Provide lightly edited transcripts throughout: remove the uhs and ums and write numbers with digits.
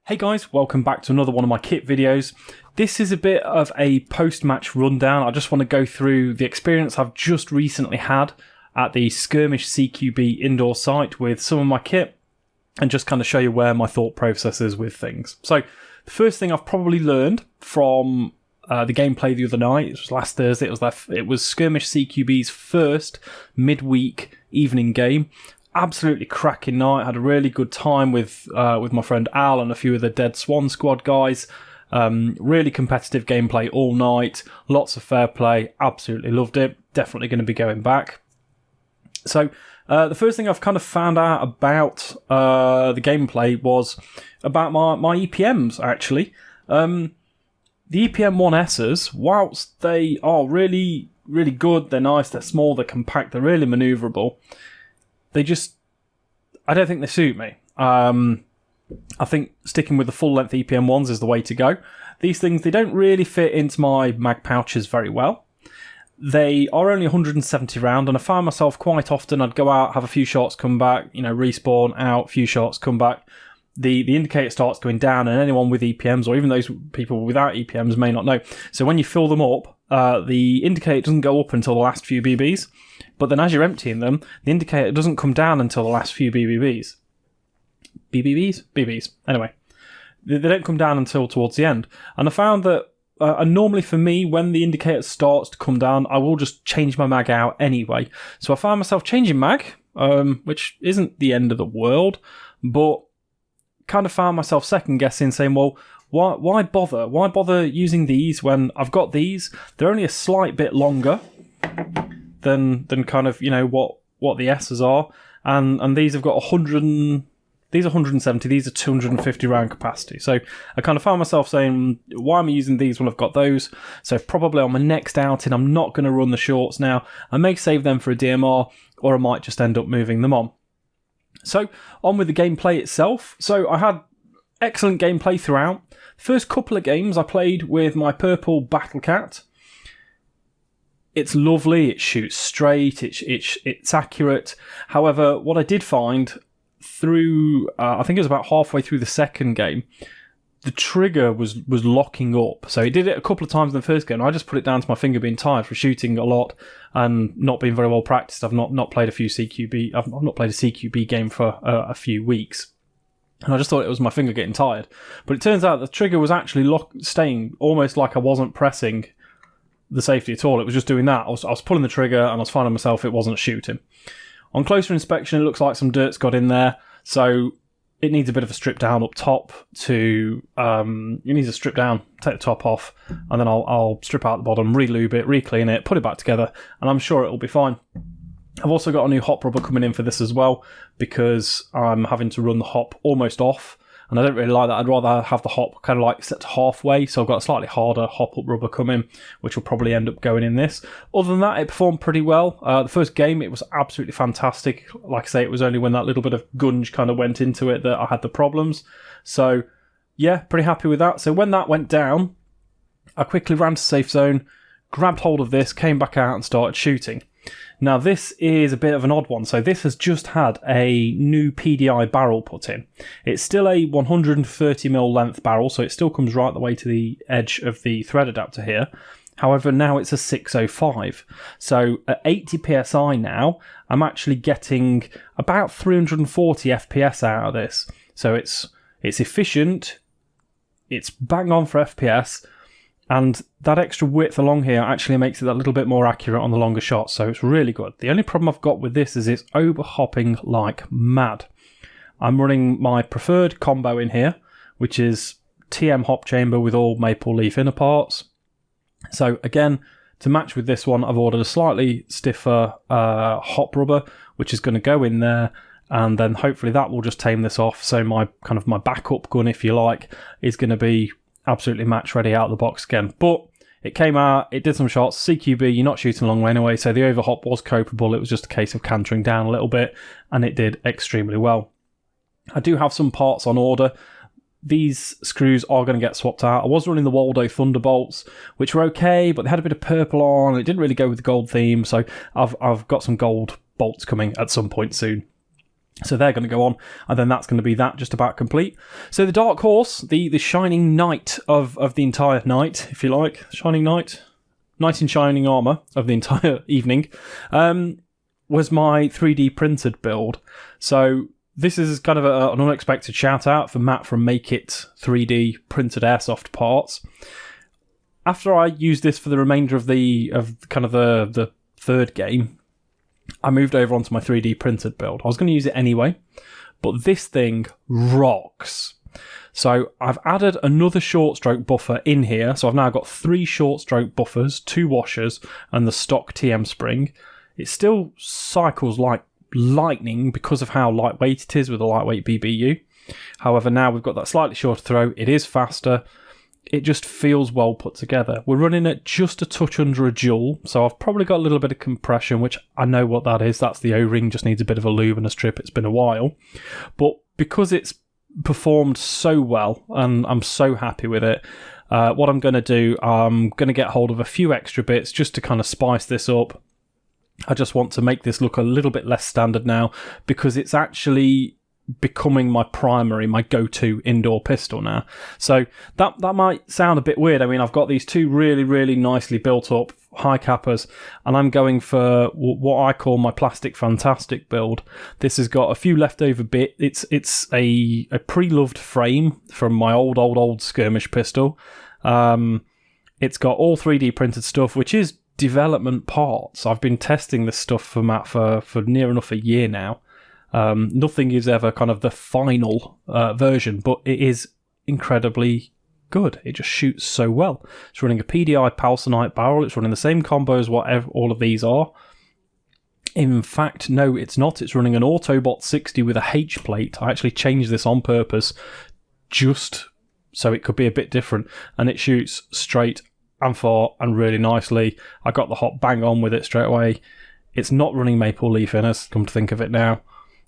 Hey guys, welcome back to another one of my kit videos. This is a bit of a post-match rundown. I just want to go through the experience I've just recently had at the Skirmish CQB indoor site with some of my kit and just kind of show you where my thought process is with things. So the first thing I've probably learned from the gameplay the other night, it was last Thursday, it was Skirmish CQB's first midweek evening game. Absolutely cracking night. Had a really good time with my friend Al and a few of the Dead Swan Squad guys. Really competitive gameplay all night. Lots of fair play. Absolutely loved it. Definitely going to be going back. So the first thing I've kind of found out about the gameplay was about my EPMs, actually. The EPM 1S's, whilst they are really, really good, they're nice, they're small, they're compact, they're really manoeuvrable, I don't think they suit me. I think sticking with the full-length EPM ones is the way to go. These things, they don't really fit into my mag pouches very well. They are only 170 round, and I find myself quite often, I'd go out, have a few shots, come back, respawn, out, few shots, come back. The indicator starts going down, and anyone with EPMs, or even those people without EPMs, may not know. So when you fill them up, the indicator doesn't go up until the last few BBs. But then as you're emptying them, the indicator doesn't come down until the last few BBs. BBs. Anyway, they don't come down until towards the end. And I found that, and normally for me, when the indicator starts to come down, I will just change my mag out anyway. So I found myself changing mag, which isn't the end of the world, but kind of found myself second guessing, saying, well, why bother? Why bother using these when I've got these? They're only a slight bit longer than kind of, what the S's are. And these have got 100, these are 170, these are 250 round capacity. So I kind of found myself saying, why am I using these when I've got those? So probably on my next outing, I'm not going to run the shorts now. I may save them for a DMR, or I might just end up moving them on. So on with the gameplay itself. So I had excellent gameplay throughout. First couple of games I played with my purple Battle Cat. It's lovely, it shoots straight, it's accurate. However, what I did find through, I think it was about halfway through the second game, the trigger was locking up. So it did it a couple of times in the first game. I just put it down to my finger being tired for shooting a lot and not being very well practiced. I've not played a few CQB. I've not played a CQB game for a few weeks. And I just thought it was my finger getting tired. But it turns out the trigger was actually staying almost like I wasn't pressing the safety at all. It was just doing that. I was pulling the trigger and I was finding myself it wasn't shooting. On closer inspection, it looks like some dirt's got in there, so it needs a bit of a strip down up top to you need to strip down, take the top off, and then I'll strip out the bottom, re-lube it, re-clean it, put it back together, and I'm sure it'll be fine. I've also got a new hop rubber coming in for this as well, because I'm having to run the hop almost off. And I don't really like that. I'd rather have the hop kind of like set to halfway. So I've got a slightly harder hop up rubber coming, which will probably end up going in this. Other than that, it performed pretty well. The first game, it was absolutely fantastic. Like I say, it was only when that little bit of gunge kind of went into it that I had the problems. So yeah, pretty happy with that. So when that went down, I quickly ran to safe zone, grabbed hold of this, came back out and started shooting. Now this is a bit of an odd one. So this has just had a new PDI barrel put in. It's still a 130mm length barrel, so it still comes right the way to the edge of the thread adapter here. However, now it's a 605. So at 80 PSI now, I'm actually getting about 340 FPS out of this. So it's efficient, it's bang on for FPS, and that extra width along here actually makes it a little bit more accurate on the longer shots, so it's really good. The only problem I've got with this is it's overhopping like mad. I'm running my preferred combo in here, which is TM hop chamber with all maple leaf inner parts. So again, to match with this one, I've ordered a slightly stiffer hop rubber, which is going to go in there, and then hopefully that will just tame this off. So my backup gun, if you like, is going to be absolutely match ready out of the box again. But it came out, it did some shots. CQB, you're not shooting a long way anyway, so the overhop was copeable. It was just a case of cantering down a little bit, and it did extremely well. I do have some parts on order. These screws are going to get swapped out. I was running the Waldo Thunderbolts, which were okay, but they had a bit of purple on. It didn't really go with the gold theme, so I've got some gold bolts coming at some point soon. So they're going to go on, and then that's going to be that just about complete. So the dark horse, the shining knight of the entire night, if you like, shining knight in shining armour of the entire evening, was my 3D printed build. So this is kind of an unexpected shout out for Matt from Make It 3D printed airsoft parts. After I used this for the remainder of the third game, I moved over onto my 3D printed build. I was going to use it anyway, but this thing rocks. So I've added another short stroke buffer in here. So I've now got 3 short stroke buffers, 2 washers, and the stock TM spring. It still cycles like lightning because of how lightweight it is with a lightweight BBU. However, now we've got that slightly shorter throw. It is faster. It just feels well put together. We're running it just a touch under a joule, so I've probably got a little bit of compression, which I know what that is. That's the O-ring, just needs a bit of a lube and a strip. It's been a while. But because it's performed so well, and I'm so happy with it, what I'm going to do, I'm going to get hold of a few extra bits just to kind of spice this up. I just want to make this look a little bit less standard now, because it's actually becoming my primary, my go-to indoor pistol now. So that might sound a bit weird. I mean, I've got these 2 really, really nicely built up Hi Capas, and I'm going for what I call my plastic fantastic build. This has got a few leftover bit. It's a pre-loved frame from my old skirmish pistol. It's got all 3D printed stuff, which is development parts. I've been testing this stuff for Matt for near enough a year now. Nothing is ever kind of the final version, but it is incredibly good. It just shoots so well. It's running a PDI Palsonite barrel. It's running the same combo as what all of these are. In fact, no, it's not. It's running an Autobot 60 with a H plate. I actually changed this on purpose just so it could be a bit different, and it shoots straight and far and really nicely. I got the hot bang on with it straight away. It's not running Maple Leaf in us, come to think of it now.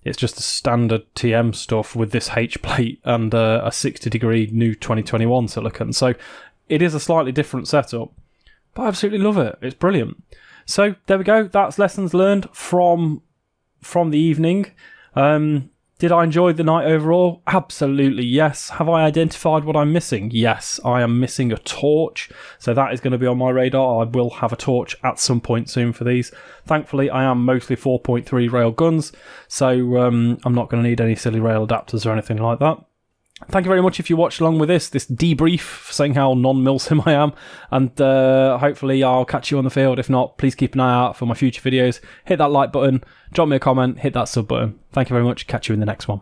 It's just the standard TM stuff with this H plate and a 60-degree new 2021 silicon. So it is a slightly different setup, but I absolutely love it. It's brilliant. So there we go. That's lessons learned from the evening. Did I enjoy the night overall? Absolutely, yes. Have I identified what I'm missing? Yes, I am missing a torch. So that is going to be on my radar. I will have a torch at some point soon for these. Thankfully, I am mostly 4.3 rail guns, so I'm not going to need any silly rail adapters or anything like that. Thank you very much if you watched along with this debrief, saying how non-milsim I am, and hopefully I'll catch you on the field. If not, please keep an eye out for my future videos. Hit that like button, drop me a comment, hit that sub button. Thank you very much. Catch you in the next one.